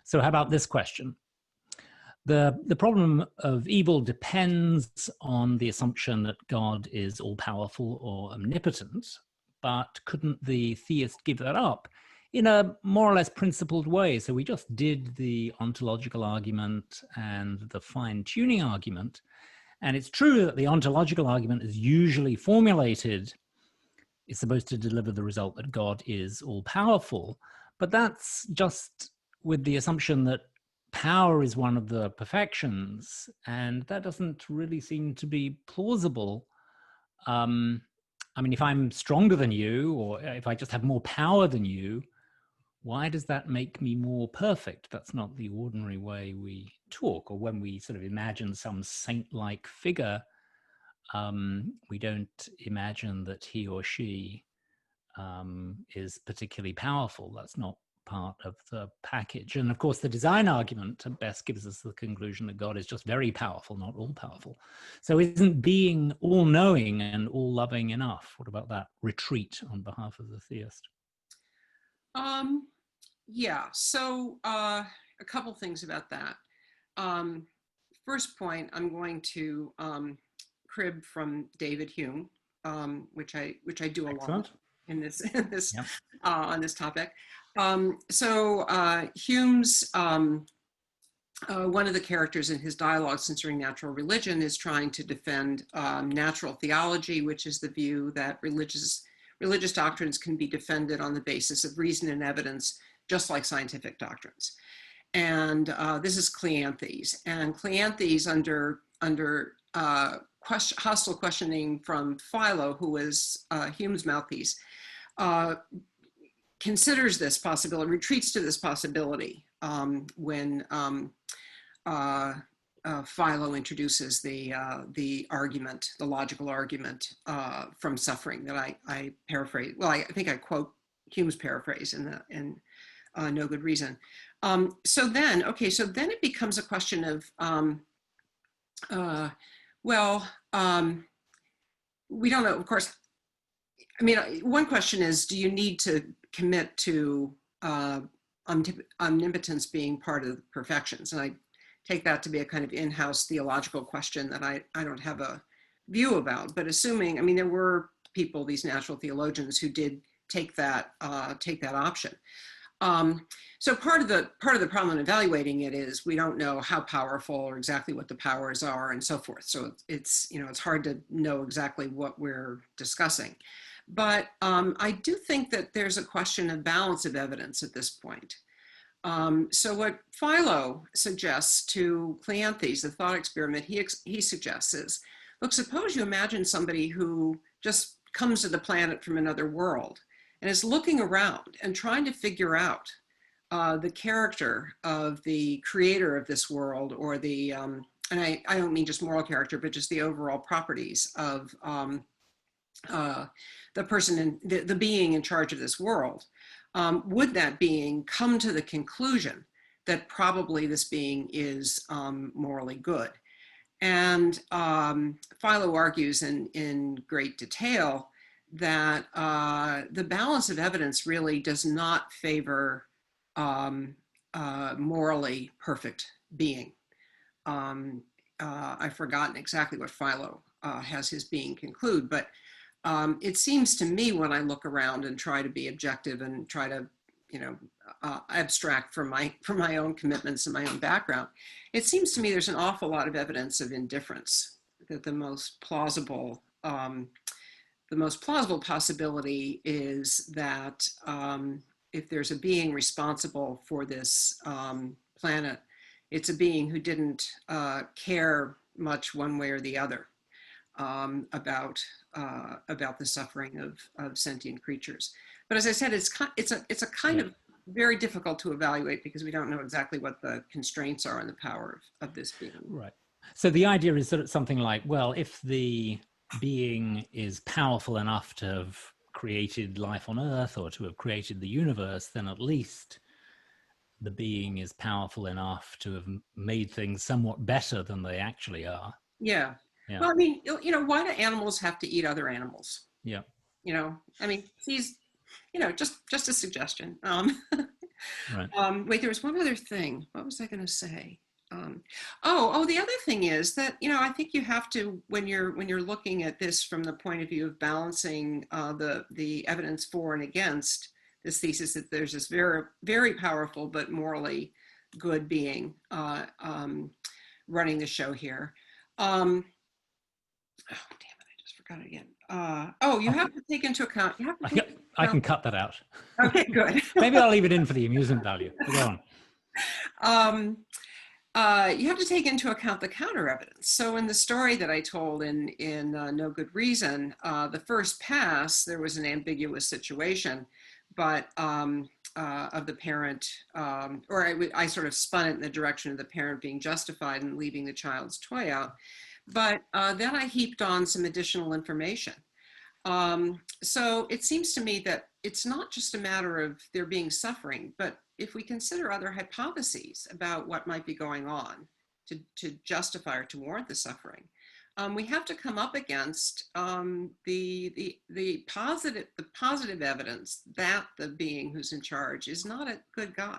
So how about this question? The problem of evil depends on the assumption that God is all-powerful or omnipotent, but couldn't the theist give that up in a more or less principled way? So we just did the ontological argument and the fine-tuning argument, and it's true that the ontological argument is usually formulated, is supposed to deliver the result that God is all-powerful, but that's just with the assumption that power is one of the perfections, and that doesn't really seem to be plausible. I mean, if I'm stronger than you, or if I just have more power than you, why does that make me more perfect? That's not the ordinary way we talk, or when we sort of imagine some saint-like figure, we don't imagine that he or she is particularly powerful. That's not part of the package. And of course, the design argument at best gives us the conclusion that God is just very powerful, not all-powerful. So isn't being all-knowing and all-loving enough? What about that retreat on behalf of the theist? Yeah, so a couple things about that. First point, I'm going to crib from David Hume, which I do a lot in this yep. On this topic. Hume's one of the characters in his dialogue censoring natural religion is trying to defend natural theology, which is the view that religious doctrines can be defended on the basis of reason and evidence, just like scientific doctrines. And this is Cleanthes. And Cleanthes, under hostile questioning from Philo, who was Hume's mouthpiece, considers this possibility, retreats to this possibility when Philo introduces the argument, the logical argument from suffering that I paraphrase. Well, I think I quote Hume's paraphrase in No Good Reason. So then it becomes a question of, we don't know, of course. I mean, one question is, do you need to commit to omnipotence being part of the perfections? And I take that to be a kind of in-house theological question that I don't have a view about. But assuming, I mean, there were people, these natural theologians, who did take that option. So part of the problem in evaluating it is we don't know how powerful or exactly what the powers are and so forth. So it's hard to know exactly what we're discussing. But I do think that there's a question of balance of evidence at this point. So what Philo suggests to Cleanthes, the thought experiment he suggests is, look, suppose you imagine somebody who just comes to the planet from another world and is looking around and trying to figure out the character of the creator of this world, or the, and I don't mean just moral character, but just the overall properties of the person, the being in charge of this world. Would that being come to the conclusion that probably this being is morally good? And Philo argues in great detail that the balance of evidence really does not favor morally perfect being. I've forgotten exactly what Philo has his being conclude, but it seems to me, when I look around and try to be objective and try to, abstract from my own commitments and my own background, it seems to me there's an awful lot of evidence of indifference. That the most plausible possibility is that if there's a being responsible for this planet, it's a being who didn't care much one way or the other about the suffering of sentient creatures. But as I said, it's a kind of very difficult to evaluate because we don't know exactly what the constraints are on the power of this being. Right. So the idea is that it's something like, well, if the being is powerful enough to have created life on Earth or to have created the universe, then at least the being is powerful enough to have made things somewhat better than they actually are. Yeah. Yeah. Well, I mean, why do animals have to eat other animals? Yeah. I mean, he's, just a suggestion. Right. Wait, there was one other thing. What was I going to say? The other thing is that, I think you have to, when you're looking at this from the point of view of balancing the evidence for and against this thesis, that there's this very, very powerful but morally good being running the show here. Oh, damn it, I just forgot it again. You have to take into account, I can cut that out. Okay, good. Maybe I'll leave it in for the amusement value. Go on. You have to take into account the counter evidence. So in the story that I told in No Good Reason, the first pass, there was an ambiguous situation, but of the parent, I sort of spun it in the direction of the parent being justified and leaving the child's toy out. But then I heaped on some additional information. So it seems to me that it's not just a matter of there being suffering, but if we consider other hypotheses about what might be going on to justify or to warrant the suffering, we have to come up against the positive evidence that the being who's in charge is not a good guy.